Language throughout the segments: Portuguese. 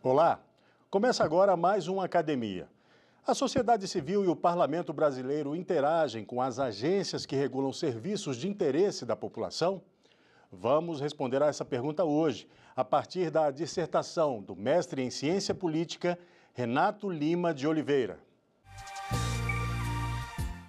Olá, começa agora mais uma academia. A sociedade civil e o parlamento brasileiro interagem com as agências que regulam serviços de interesse da população? Vamos responder a essa pergunta hoje, a partir da dissertação do mestre em ciência política, Renato Lima de Oliveira.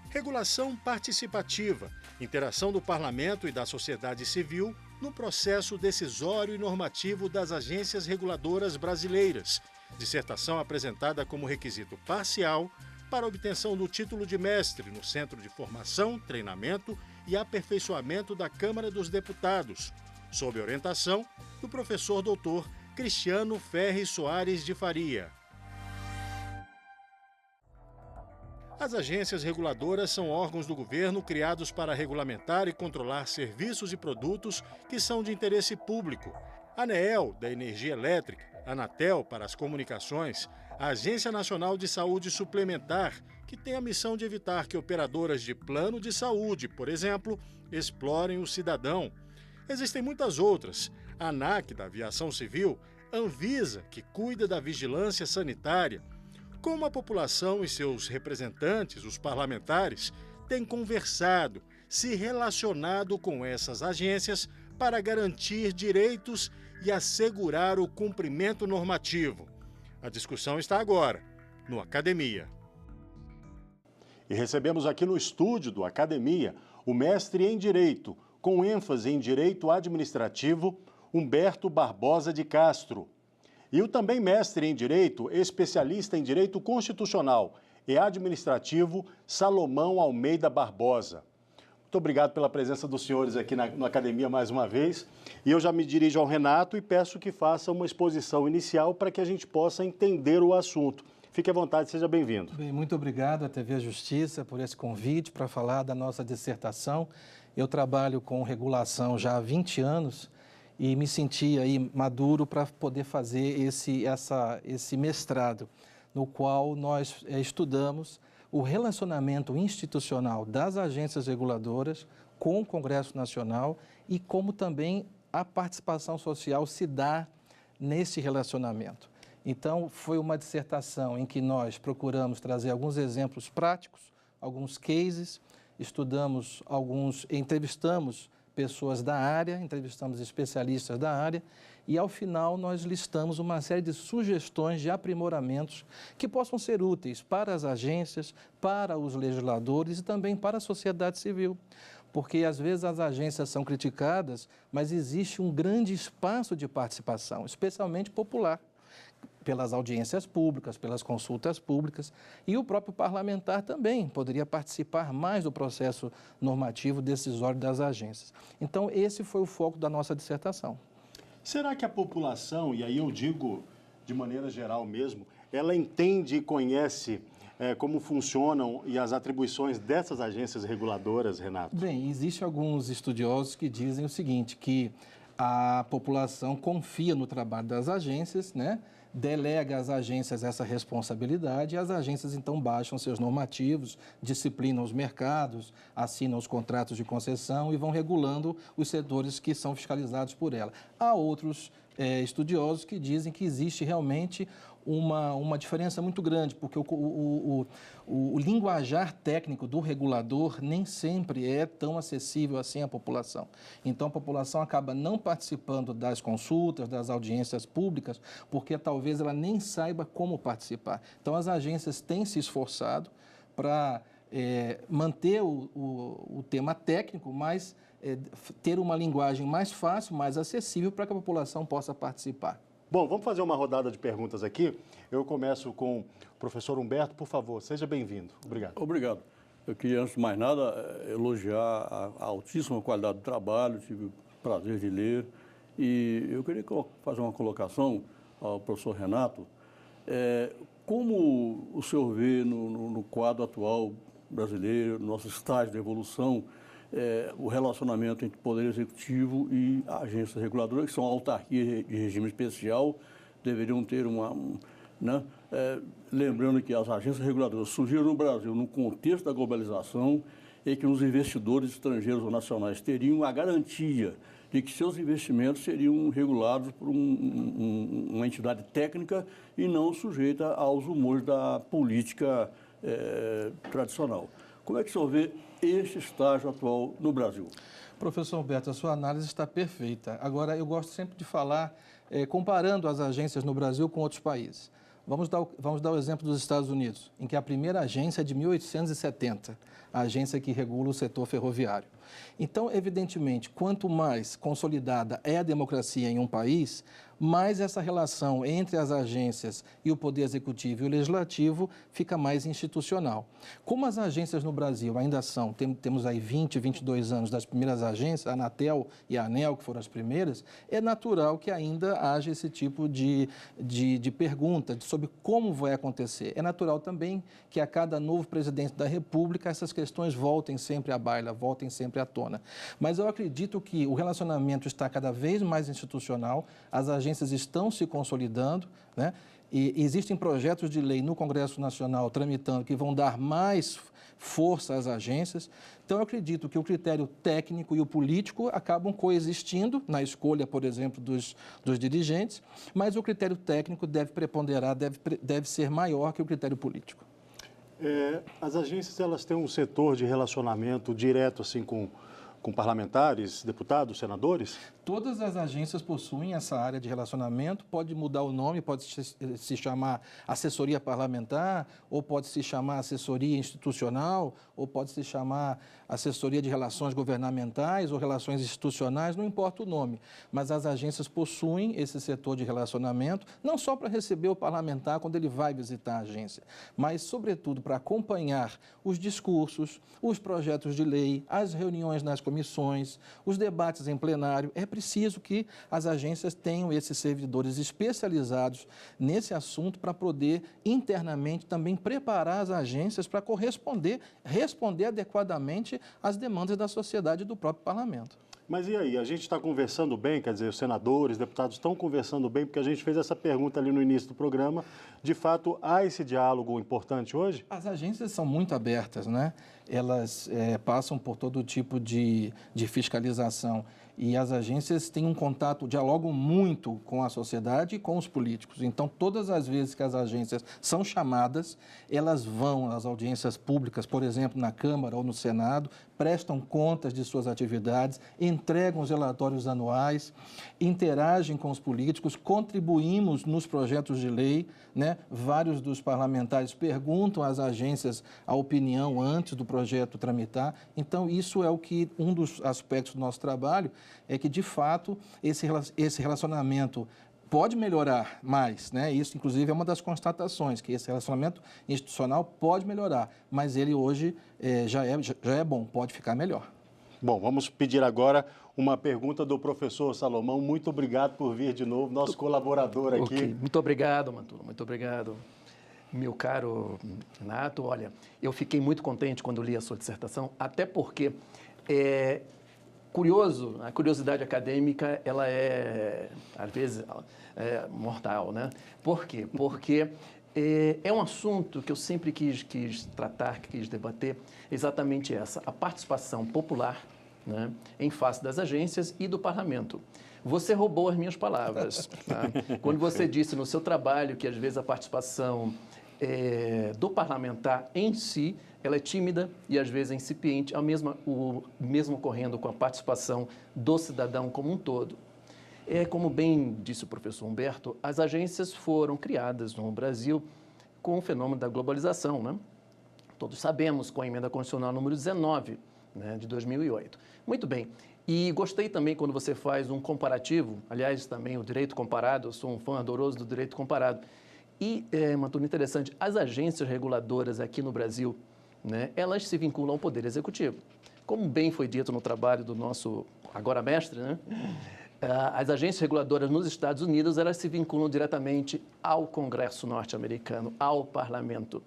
Regulação participativa, interação do parlamento e da sociedade civil no processo decisório e normativo das agências reguladoras brasileiras. Dissertação apresentada como requisito parcial para a obtenção do título de mestre no Centro de Formação, Treinamento e Aperfeiçoamento da Câmara dos Deputados, sob orientação do professor doutor Cristiano Ferri Soares de Faria. As agências reguladoras são órgãos do governo criados para regulamentar e controlar serviços e produtos que são de interesse público. A ANEEL, da energia elétrica, a Anatel, para as comunicações, a Agência Nacional de Saúde Suplementar, que tem a missão de evitar que operadoras de plano de saúde, por exemplo, explorem o cidadão. Existem muitas outras. A ANAC, da Aviação Civil, Anvisa, que cuida da vigilância sanitária. Como a população e seus representantes, os parlamentares, têm conversado, se relacionado com essas agências para garantir direitos e assegurar o cumprimento normativo? A discussão está agora, no Academia. E recebemos aqui no estúdio do Academia o mestre em Direito, com ênfase em Direito Administrativo, Humberto Barbosa de Castro. E o também mestre em Direito, especialista em Direito Constitucional e Administrativo, Salomão Almeida Barbosa. Muito obrigado pela presença dos senhores aqui na Academia mais uma vez. E eu já me dirijo ao Renato e peço que faça uma exposição inicial para que a gente possa entender o assunto. Fique à vontade, seja bem-vindo. Bem, muito obrigado à TV Justiça por esse convite para falar da nossa dissertação. Eu trabalho com regulação já há 20 anos e me senti aí maduro para poder fazer esse mestrado, no qual nós estudamos o relacionamento institucional das agências reguladoras com o Congresso Nacional e como também a participação social se dá nesse relacionamento. Então, foi uma dissertação em que nós procuramos trazer alguns exemplos práticos, alguns cases, entrevistamos pessoas da área, entrevistamos especialistas da área e, ao final, nós listamos uma série de sugestões de aprimoramentos que possam ser úteis para as agências, para os legisladores e também para a sociedade civil. Porque, às vezes, as agências são criticadas, mas existe um grande espaço de participação, especialmente popular, pelas audiências públicas, pelas consultas públicas, e o próprio parlamentar também poderia participar mais do processo normativo decisório das agências. Então, esse foi o foco da nossa dissertação. Será que a população, e aí eu digo de maneira geral mesmo, ela entende e conhece como funcionam e as atribuições dessas agências reguladoras, Renato? Bem, existem alguns estudiosos que dizem o seguinte, que a população confia no trabalho das agências, né? Delega às agências essa responsabilidade e as agências então baixam seus normativos, disciplinam os mercados, assinam os contratos de concessão e vão regulando os setores que são fiscalizados por ela. Há outros estudiosos que dizem que existe realmente uma diferença muito grande, porque o linguajar técnico do regulador nem sempre é tão acessível assim à população. Então, a população acaba não participando das consultas, das audiências públicas, porque talvez ela nem saiba como participar. Então, as agências têm se esforçado para manter o tema técnico, mas ter uma linguagem mais fácil, mais acessível para que a população possa participar. Bom, vamos fazer uma rodada de perguntas aqui. Eu começo com o professor Humberto, por favor, seja bem-vindo. Obrigado. Obrigado. Eu queria, antes de mais nada, elogiar a altíssima qualidade do trabalho, tive o prazer de ler. E eu queria fazer uma colocação ao professor Renato. Como o senhor vê no quadro atual brasileiro, no nosso estágio de evolução, o relacionamento entre Poder Executivo e agências reguladoras, que são autarquias de regime especial, deveriam ter lembrando que as agências reguladoras surgiram no Brasil no contexto da globalização e que os investidores estrangeiros ou nacionais teriam a garantia de que seus investimentos seriam regulados por uma entidade técnica e não sujeita aos rumores da política tradicional. Como é que o senhor vê este estágio atual no Brasil? Professor Humberto, a sua análise está perfeita. Agora, eu gosto sempre de falar comparando as agências no Brasil com outros países. Vamos dar o exemplo dos Estados Unidos, em que a primeira agência é de 1870, a agência que regula o setor ferroviário. Então, evidentemente, quanto mais consolidada é a democracia em um país, mais essa relação entre as agências e o Poder Executivo e o Legislativo fica mais institucional. Como as agências no Brasil ainda são, temos aí 20, 22 anos das primeiras agências, a Anatel e a ANEEL, que foram as primeiras, é natural que ainda haja esse tipo de pergunta sobre como vai acontecer. É natural também que a cada novo presidente da República essas questões voltem sempre à baila, voltem sempre à tona. Mas eu acredito que o relacionamento está cada vez mais institucional, as agências estão se consolidando, né? E existem projetos de lei no Congresso Nacional tramitando que vão dar mais força às agências. Então, eu acredito que o critério técnico e o político acabam coexistindo na escolha, por exemplo, dos dirigentes, mas o critério técnico deve preponderar, deve ser maior que o critério político. As agências, elas têm um setor de relacionamento direto assim com parlamentares, deputados, senadores? Todas as agências possuem essa área de relacionamento, pode mudar o nome, pode se chamar assessoria parlamentar, ou pode se chamar assessoria institucional, ou pode se chamar assessoria de relações governamentais ou relações institucionais, não importa o nome. Mas as agências possuem esse setor de relacionamento, não só para receber o parlamentar quando ele vai visitar a agência, mas, sobretudo, para acompanhar os discursos, os projetos de lei, as reuniões nas comissões, os debates em plenário. É preciso que as agências tenham esses servidores especializados nesse assunto para poder internamente também preparar as agências para responder adequadamente às demandas da sociedade e do próprio parlamento. Mas e aí, a gente está conversando bem, quer dizer, os senadores, deputados estão conversando bem, porque a gente fez essa pergunta ali no início do programa. De fato, há esse diálogo importante hoje? As agências são muito abertas, né? Elas passam por todo tipo de fiscalização e as agências têm um contato, dialogam muito com a sociedade e com os políticos. Então, todas as vezes que as agências são chamadas, elas vão às audiências públicas, por exemplo, na Câmara ou no Senado, prestam contas de suas atividades, entregam os relatórios anuais, interagem com os políticos, contribuímos nos projetos de lei, né? Vários dos parlamentares perguntam às agências a opinião antes do projeto tramitar. Então, isso é um dos aspectos do nosso trabalho, é que, de fato, esse relacionamento pode melhorar mais, né? Isso, inclusive, é uma das constatações, que esse relacionamento institucional pode melhorar, mas ele hoje já é bom, pode ficar melhor. Bom, vamos pedir agora uma pergunta do professor Salomão. Muito obrigado por vir de novo, nosso colaborador aqui. Okay. Muito obrigado, Mantulo, muito obrigado. Meu caro Renato, olha, eu fiquei muito contente quando li a sua dissertação, até porque a curiosidade acadêmica, ela às vezes, mortal, né? Por quê? Porque é um assunto que eu sempre quis tratar, quis debater, exatamente a participação popular, né, em face das agências e do parlamento. Você roubou as minhas palavras, tá? Quando você disse no seu trabalho que, às vezes, a participação do parlamentar em si, ela é tímida e, às vezes, é incipiente, o mesmo ocorrendo com a participação do cidadão como um todo. Como bem disse o professor Humberto, as agências foram criadas no Brasil com o fenômeno da globalização, né? Todos sabemos, com a emenda constitucional número 19, né, de 2008. Muito bem. E gostei também quando você faz um comparativo, aliás, também o direito comparado, eu sou um fã ardoroso do direito comparado. E, Mantulo, interessante, as agências reguladoras aqui no Brasil, né, elas se vinculam ao Poder Executivo. Como bem foi dito no trabalho do nosso agora mestre, né? As agências reguladoras nos Estados Unidos, elas se vinculam diretamente ao Congresso norte-americano, ao parlamento,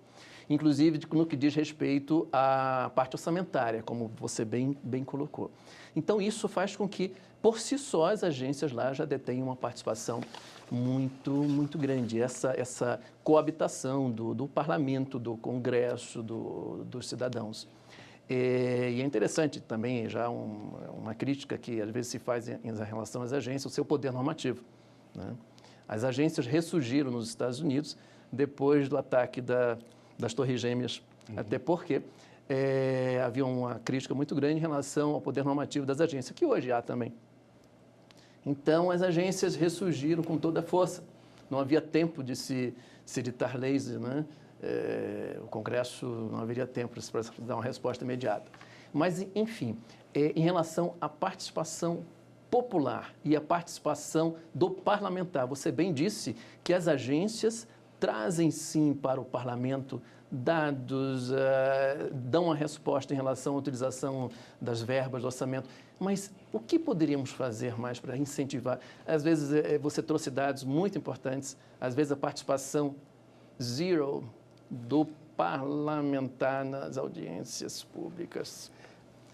inclusive no que diz respeito à parte orçamentária, como você bem colocou. Então, isso faz com que, por si só, as agências lá já detenham uma participação muito grande. Essa coabitação do parlamento, do Congresso, dos cidadãos. E é interessante também, já uma crítica que às vezes se faz em relação às agências, o seu poder normativo, né? As agências ressurgiram nos Estados Unidos depois do ataque das Torres Gêmeas, até porque havia uma crítica muito grande em relação ao poder normativo das agências, que hoje há também. Então, as agências ressurgiram com toda a força. Não havia tempo de se editar leis, né? O Congresso não haveria tempo para dar uma resposta imediata. Mas, enfim, em relação à participação popular e à participação do parlamentar, você bem disse que as agências trazem, sim, para o parlamento dados, dão uma resposta em relação à utilização das verbas do orçamento. Mas o que poderíamos fazer mais para incentivar? Às vezes, você trouxe dados muito importantes, às vezes a participação zero do parlamentar nas audiências públicas.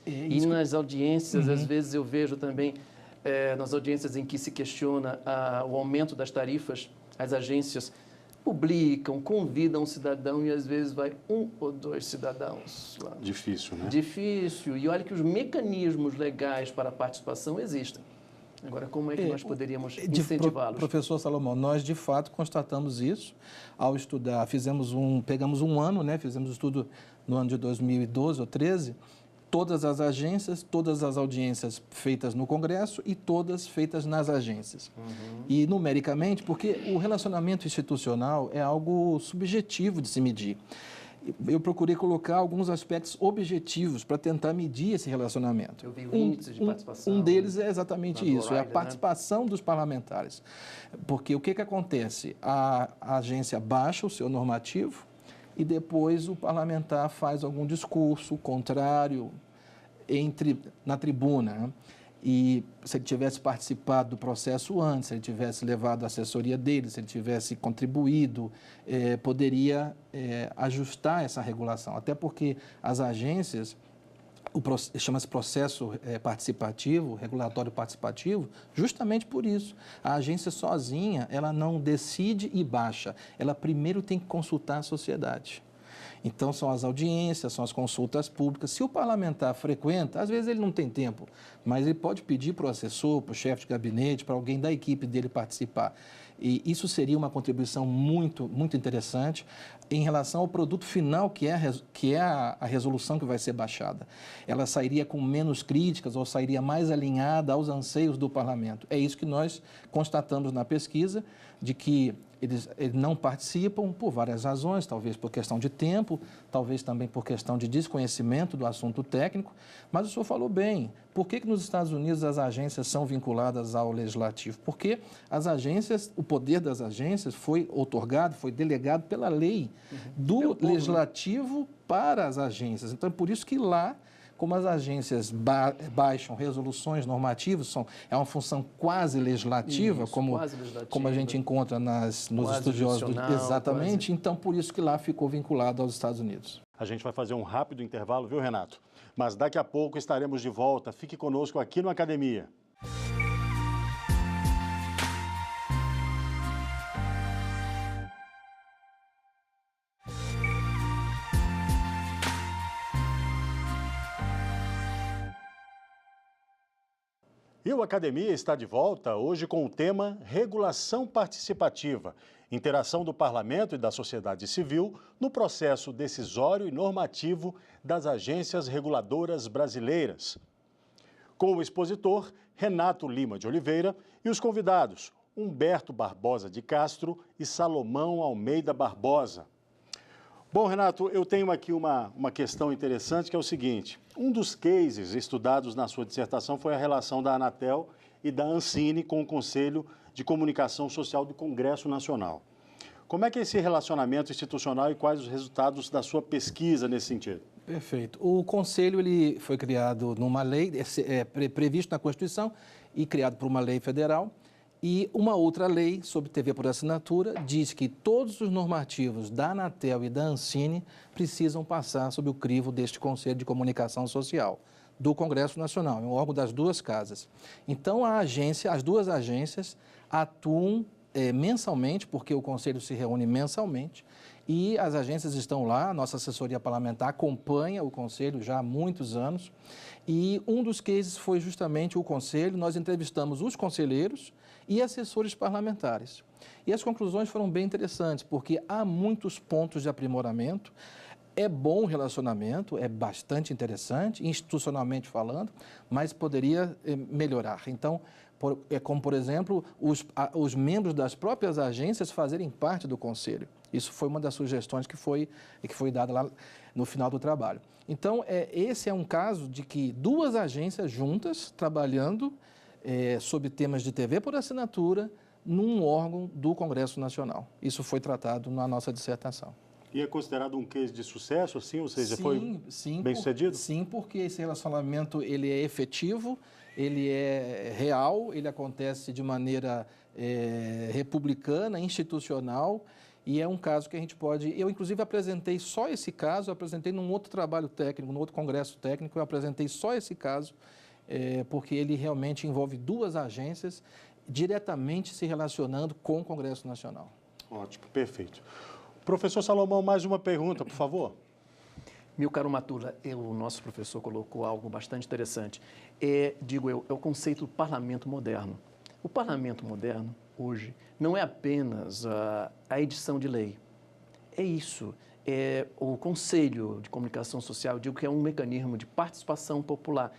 E nas audiências, às vezes eu vejo também, nas audiências em que se questiona o aumento das tarifas, as agências publicam, convidam um cidadão e às vezes vai 1 ou 2 cidadãos lá. Difícil, né? Difícil. E olha que os mecanismos legais para a participação existem. Agora, como é que nós poderíamos incentivá-los? Professor Salomão, nós de fato constatamos isso ao estudar. Pegamos um ano, né? Fizemos estudo no ano de 2012 ou 13, todas as agências, todas as audiências feitas no Congresso e todas feitas nas agências. E numericamente, porque o relacionamento institucional é algo subjetivo de se medir. Eu procurei colocar alguns aspectos objetivos para tentar medir esse relacionamento. Eu vi o índice de participação. Um deles é exatamente isso, é a participação dos parlamentares. Porque o que acontece? A agência baixa o seu normativo e depois o parlamentar faz algum discurso contrário na tribuna, né? E se ele tivesse participado do processo antes, se ele tivesse levado a assessoria dele, se ele tivesse contribuído, poderia ajustar essa regulação. Até porque as agências, chama-se processo participativo, regulatório participativo, justamente por isso. A agência sozinha, ela não decide e baixa, ela primeiro tem que consultar a sociedade. Então, são as audiências, são as consultas públicas. Se o parlamentar frequenta, às vezes ele não tem tempo, mas ele pode pedir para o assessor, para o chefe de gabinete, para alguém da equipe dele participar. E isso seria uma contribuição muito, muito interessante em relação ao produto final, que é a resolução que vai ser baixada. Ela sairia com menos críticas ou sairia mais alinhada aos anseios do parlamento. É isso que nós constatamos na pesquisa, de que eles não participam por várias razões, talvez por questão de tempo, talvez também por questão de desconhecimento do assunto técnico, mas o senhor falou bem. Por que nos Estados Unidos as agências são vinculadas ao legislativo? Porque as agências, o poder das agências foi outorgado, foi delegado pela lei do legislativo para as agências. Então, é por isso que lá, como as agências baixam resoluções normativas, é uma função quase legislativa, isso, como a gente encontra nos estudiosos. Exatamente, então por isso que lá ficou vinculado aos Estados Unidos. A gente vai fazer um rápido intervalo, viu, Renato? Mas daqui a pouco estaremos de volta. Fique conosco aqui no Academia. E o Academia está de volta hoje com o tema Regulação Participativa, interação do Parlamento e da sociedade civil no processo decisório e normativo das agências reguladoras brasileiras. Com o expositor Renato Lima de Oliveira e os convidados Humberto Barbosa de Castro e Salomão Almeida Barbosa. Bom, Renato, eu tenho aqui uma questão interessante, que é o seguinte. Um dos cases estudados na sua dissertação foi a relação da Anatel e da Ancine com o Conselho de Comunicação Social do Congresso Nacional. Como é que é esse relacionamento institucional e quais os resultados da sua pesquisa nesse sentido? Perfeito. O Conselho ele foi criado numa lei, previsto na Constituição e criado por uma lei federal. E uma outra lei sobre TV por assinatura diz que todos os normativos da Anatel e da Ancine precisam passar sob o crivo deste Conselho de Comunicação Social do Congresso Nacional, é um órgão das duas casas. Então, as duas agências atuam mensalmente, porque o Conselho se reúne mensalmente, E as agências estão lá, a nossa assessoria parlamentar acompanha o Conselho já há muitos anos. E um dos cases foi justamente o Conselho, nós entrevistamos os conselheiros e assessores parlamentares. E as conclusões foram bem interessantes, porque há muitos pontos de aprimoramento. É bom o relacionamento, é bastante interessante, institucionalmente falando, mas poderia melhorar. Então, é como, por exemplo, os membros das próprias agências fazerem parte do conselho. Isso foi uma das sugestões que foi dada lá no final do trabalho. Então, esse é um caso de que duas agências juntas, trabalhando sobre temas de TV por assinatura, num órgão do Congresso Nacional. Isso foi tratado na nossa dissertação. E é considerado um case de sucesso, assim? Ou seja, foi bem sucedido? Sim, porque esse relacionamento ele é efetivo, ele é real, ele acontece de maneira republicana, institucional, e é um caso que a gente pode... Eu, inclusive, apresentei só esse caso, apresentei num outro trabalho técnico, num outro congresso técnico, eu apresentei só esse caso, porque ele realmente envolve duas agências diretamente se relacionando com o Congresso Nacional. Ótimo, perfeito. Professor Salomão, mais uma pergunta, por favor. Meu caro Matula, o nosso professor colocou algo bastante interessante. É o conceito do parlamento moderno. O parlamento moderno, hoje, não é apenas a edição de lei. É isso. É o Conselho de Comunicação Social, digo que é um mecanismo de participação popular.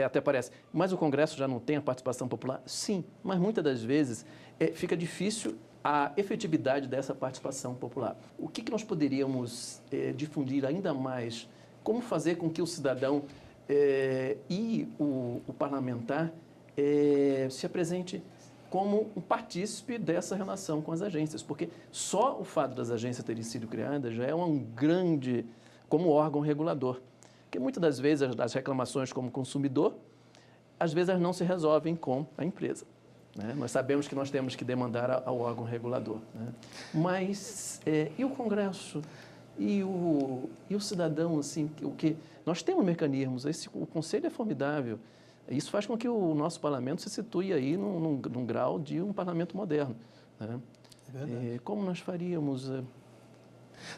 Até parece, mas o Congresso já não tem a participação popular? Sim, mas muitas das vezes fica difícil a efetividade dessa participação popular. O que nós poderíamos difundir ainda mais? Como fazer com que o cidadão e o parlamentar se apresente como um partícipe dessa relação com as agências? Porque só o fato das agências terem sido criadas já é um grande, como órgão regulador. Porque muitas das vezes as reclamações como consumidor, às vezes elas não se resolvem com a empresa. Né? Nós sabemos que nós temos que demandar ao órgão regulador. Né? Mas, e o Congresso? E o cidadão, assim, nós temos mecanismos, o Conselho é formidável. Isso faz com que o nosso parlamento se situe aí num grau de um parlamento moderno. Né? Como nós faríamos?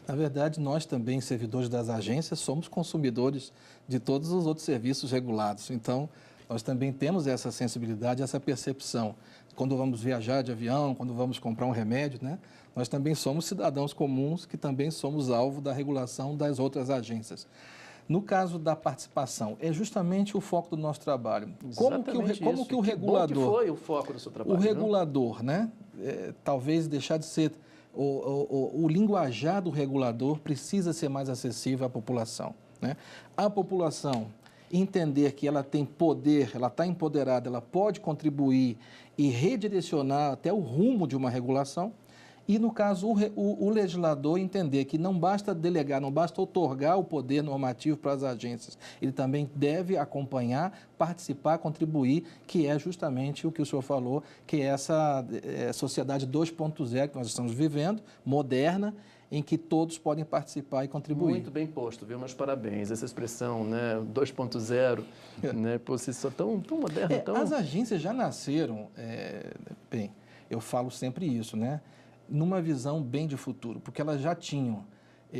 Na verdade, nós também, servidores das agências, somos consumidores de todos os outros serviços regulados. Então, nós também temos essa sensibilidade, essa percepção. Quando vamos viajar de avião, quando vamos comprar um remédio, né? Nós também somos cidadãos comuns que também somos alvo da regulação das outras agências. No caso da participação, é justamente o foco do nosso trabalho. Como que o regulador... Bom que foi o foco do seu trabalho. O regulador, né? Talvez deixar de ser... O linguajar do regulador precisa ser mais acessível à população, né? A população entender que ela tem poder, ela está empoderada, ela pode contribuir e redirecionar até o rumo de uma regulação. E, no caso, o legislador entender que não basta delegar, não basta outorgar o poder normativo para as agências. Ele também deve acompanhar, participar, contribuir, que é justamente o que o senhor falou, que é essa sociedade 2.0 que nós estamos vivendo, moderna, em que todos podem participar e contribuir. Muito bem posto, viu? Meus parabéns. Essa expressão, né, 2.0, né, por si só tão moderna. As agências já nasceram, bem, eu falo sempre isso, né, numa visão bem de futuro, porque elas já tinham,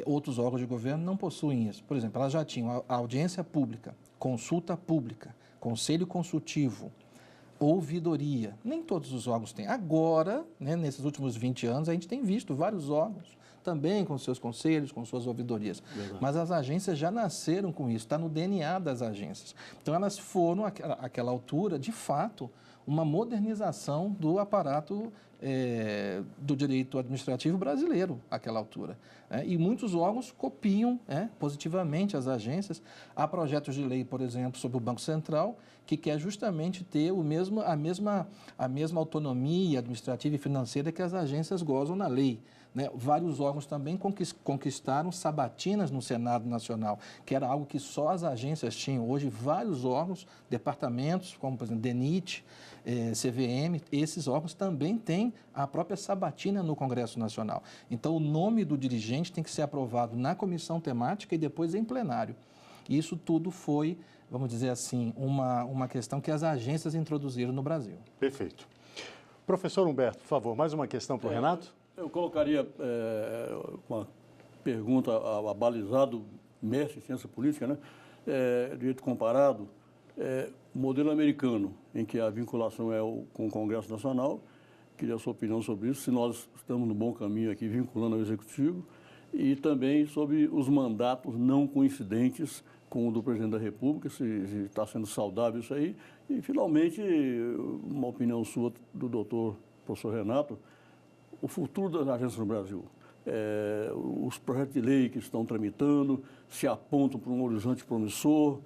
outros órgãos de governo não possuem isso. Por exemplo, elas já tinham a audiência pública, consulta pública, conselho consultivo, ouvidoria. Nem todos os órgãos têm. Agora, né, nesses últimos 20 anos, a gente tem visto vários órgãos também com seus conselhos, com suas ouvidorias. Verdade. Mas as agências já nasceram com isso, está no DNA das agências. Então, elas foram, àquela altura, de fato, uma modernização do aparato do direito administrativo brasileiro, àquela altura. E muitos órgãos copiam positivamente as agências. Há projetos de lei, por exemplo, sobre o Banco Central, que quer justamente ter a mesma autonomia administrativa e financeira que as agências gozam na lei. Né? Vários órgãos também conquistaram sabatinas no Senado Nacional, que era algo que só as agências tinham. Hoje, vários órgãos, departamentos, como, por exemplo, DENIT, CVM, esses órgãos também têm a própria sabatina no Congresso Nacional. Então, o nome do dirigente tem que ser aprovado na comissão temática e depois em plenário. Isso tudo foi, vamos dizer assim, uma questão que as agências introduziram no Brasil. Perfeito. Professor Humberto, por favor, mais uma questão para o Renato? Eu colocaria uma pergunta abalizado, mestre em ciência política, né? Direito comparado, o modelo americano, em que a vinculação é com o Congresso Nacional, queria a sua opinião sobre isso, se nós estamos no bom caminho aqui, vinculando ao Executivo, e também sobre os mandatos não coincidentes com o do Presidente da República, se está sendo saudável isso aí. E, finalmente, uma opinião sua, do doutor professor Renato, o futuro das agências no Brasil. Os projetos de lei que estão tramitando se apontam para um horizonte promissor.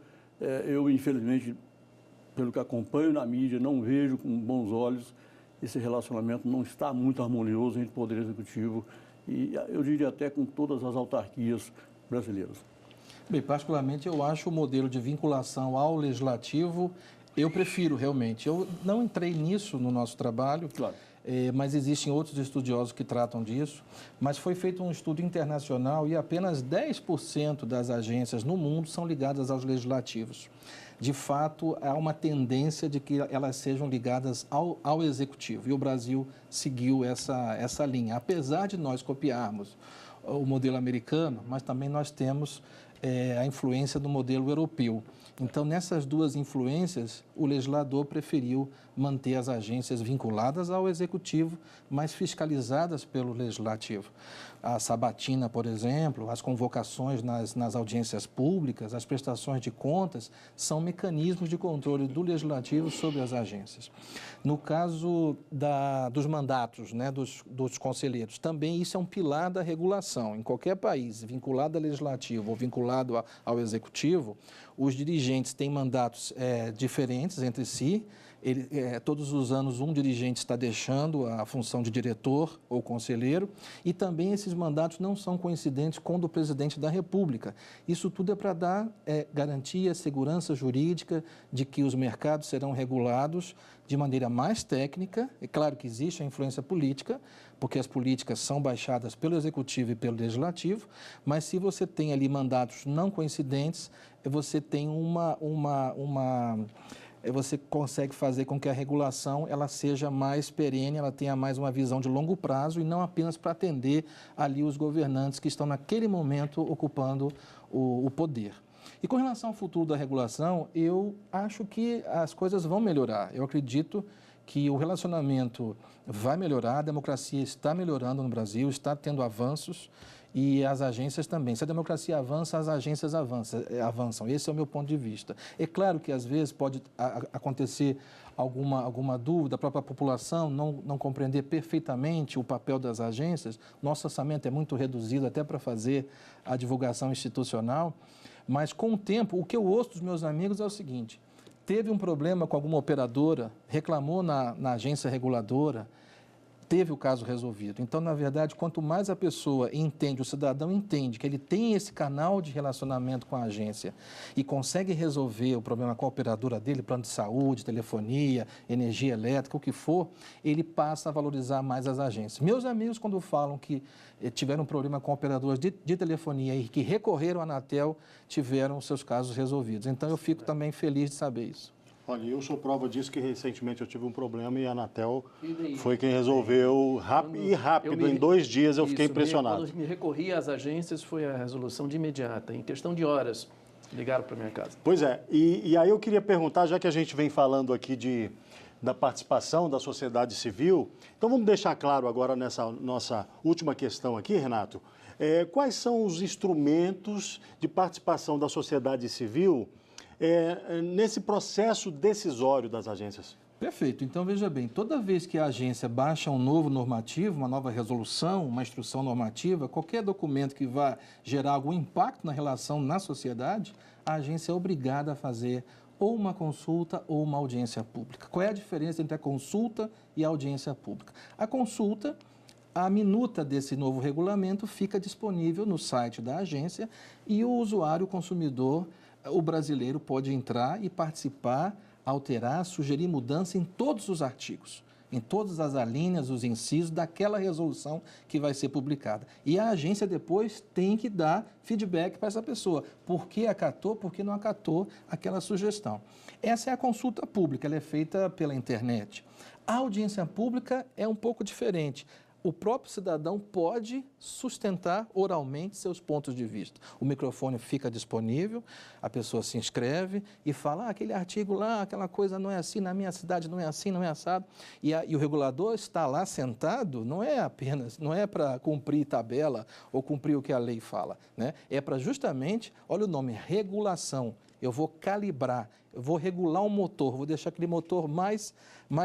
Eu, infelizmente, pelo que acompanho na mídia, não vejo com bons olhos. Esse relacionamento não está muito harmonioso entre o Poder Executivo e, eu diria, até com todas as autarquias brasileiras. Bem, particularmente eu acho o modelo de vinculação ao legislativo, eu prefiro realmente. Eu não entrei nisso no nosso trabalho, claro. Mas existem outros estudiosos que tratam disso. Mas foi feito um estudo internacional e apenas 10% das agências no mundo são ligadas aos legislativos. De fato, há uma tendência de que elas sejam ligadas ao executivo. E o Brasil seguiu essa linha. Apesar de nós copiarmos o modelo americano, mas também nós temos a influência do modelo europeu. Então, nessas duas influências, o legislador preferiu manter as agências vinculadas ao executivo, mas fiscalizadas pelo legislativo. A sabatina, por exemplo, as convocações nas audiências públicas, as prestações de contas, são mecanismos de controle do legislativo sobre as agências. No caso dos mandatos, né, dos conselheiros, também isso é um pilar da regulação. Em qualquer país, vinculado ao legislativo ou vinculado ao executivo, os dirigentes têm mandatos diferentes entre si. Todos os anos, um dirigente está deixando a função de diretor ou conselheiro e também esses mandatos não são coincidentes com o do presidente da República. Isso tudo é para dar garantia, segurança jurídica de que os mercados serão regulados de maneira mais técnica. É claro que existe a influência política, porque as políticas são baixadas pelo Executivo e pelo Legislativo, mas se você tem ali mandatos não coincidentes, você tem você consegue fazer com que a regulação ela seja mais perene, ela tenha mais uma visão de longo prazo e não apenas para atender ali os governantes que estão naquele momento ocupando o poder. E com relação ao futuro da regulação, eu acho que as coisas vão melhorar. Eu acredito que o relacionamento vai melhorar, a democracia está melhorando no Brasil, está tendo avanços e as agências também. Se a democracia avança, as agências avançam. Esse é o meu ponto de vista. É claro que, às vezes, pode acontecer alguma dúvida, a própria população não compreender perfeitamente o papel das agências. Nosso orçamento é muito reduzido até para fazer a divulgação institucional. Mas, com o tempo, o que eu ouço dos meus amigos é o seguinte: teve um problema com alguma operadora, reclamou na agência reguladora, teve o caso resolvido. Então, na verdade, quanto mais a pessoa entende, o cidadão entende que ele tem esse canal de relacionamento com a agência e consegue resolver o problema com a operadora dele, plano de saúde, telefonia, energia elétrica, o que for, ele passa a valorizar mais as agências. Meus amigos, quando falam que tiveram um problema com operadoras de telefonia e que recorreram à Anatel, tiveram seus casos resolvidos. Então, eu fico também feliz de saber isso. Olha, eu sou prova disso, que recentemente eu tive um problema e a Anatel foi quem resolveu rápido. Em 2 dias eu fiquei impressionado. Quando me recorri às agências, foi a resolução de imediata. Em questão de horas, ligaram para a minha casa. Pois é, e aí eu queria perguntar, já que a gente vem falando aqui da participação da sociedade civil, então vamos deixar claro agora nessa nossa última questão aqui, Renato, quais são os instrumentos de participação da sociedade civil nesse processo decisório das agências? Perfeito. Então, veja bem, toda vez que a agência baixa um novo normativo, uma nova resolução, uma instrução normativa, qualquer documento que vá gerar algum impacto na relação na sociedade, a agência é obrigada a fazer ou uma consulta ou uma audiência pública. Qual é a diferença entre a consulta e a audiência pública? A consulta, a minuta desse novo regulamento fica disponível no site da agência e o usuário, o consumidor, o brasileiro pode entrar e participar, alterar, sugerir mudança em todos os artigos, em todas as alíneas, os incisos daquela resolução que vai ser publicada. E a agência depois tem que dar feedback para essa pessoa. Por que acatou, por que não acatou aquela sugestão. Essa é a consulta pública, ela é feita pela internet. A audiência pública é um pouco diferente. o próprio cidadão pode sustentar oralmente seus pontos de vista. O microfone fica disponível, a pessoa se inscreve e fala, aquele artigo lá, aquela coisa não é assim, na minha cidade não é assim, não é assado. E o regulador está lá sentado, não é para cumprir tabela ou cumprir o que a lei fala, né? É para justamente, olha o nome, regulação. Eu vou calibrar, eu vou regular o motor, vou deixar aquele motor mais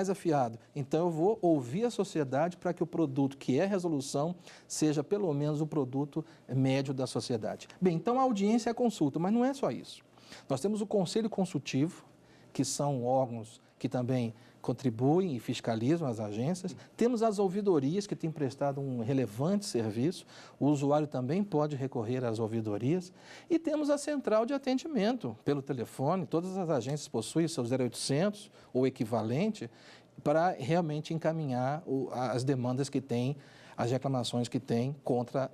afiado. Então, eu vou ouvir a sociedade para que o produto que é resolução seja pelo menos o produto médio da sociedade. Bem, então a audiência é a consulta, mas não é só isso. Nós temos o Conselho Consultivo, que são órgãos que também contribuem e fiscalizam as agências. Temos as ouvidorias, que têm prestado um relevante serviço. O usuário também pode recorrer às ouvidorias. E temos a central de atendimento pelo telefone. Todas as agências possuem o seu 0800 ou equivalente para realmente encaminhar as demandas que têm, as reclamações que têm contra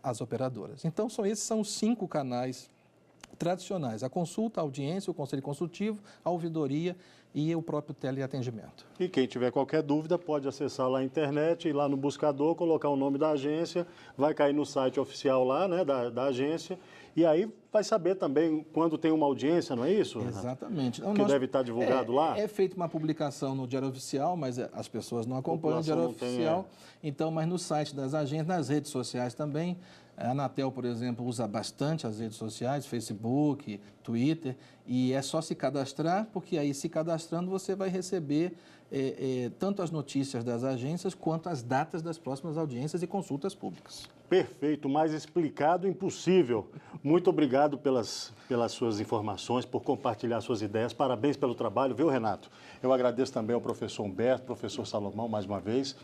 as operadoras. Então, esses são os 5 canais tradicionais: a consulta, a audiência, o conselho consultivo, a ouvidoria e o próprio teleatendimento. E quem tiver qualquer dúvida pode acessar lá a internet, ir lá no buscador, colocar o nome da agência, vai cair no site oficial lá, né, da agência, e aí vai saber também quando tem uma audiência, não é isso, Renato? Exatamente. Então, que deve estar divulgado lá? É feita uma publicação no Diário Oficial, mas as pessoas não acompanham o Diário Oficial. Então, mas no site das agências, nas redes sociais também. A Anatel, por exemplo, usa bastante as redes sociais, Facebook, Twitter, e é só se cadastrar, porque aí, se cadastrando, você vai receber tanto as notícias das agências quanto as datas das próximas audiências e consultas públicas. Perfeito, mais explicado impossível. Muito obrigado pelas suas informações, por compartilhar suas ideias. Parabéns pelo trabalho, viu, Renato? Eu agradeço também ao professor Humberto, professor Salomão, mais uma vez.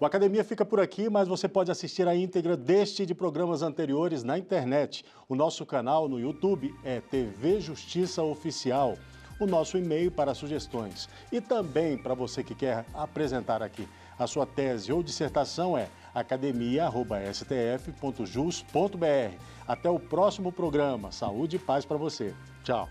O Academia fica por aqui, mas você pode assistir a íntegra deste e de programas anteriores na internet. O nosso canal no YouTube é TV Justiça Oficial. O nosso e-mail para sugestões. E também para você que quer apresentar aqui a sua tese ou dissertação é academia@stf.jus.br. Até o próximo programa. Saúde e paz para você. Tchau.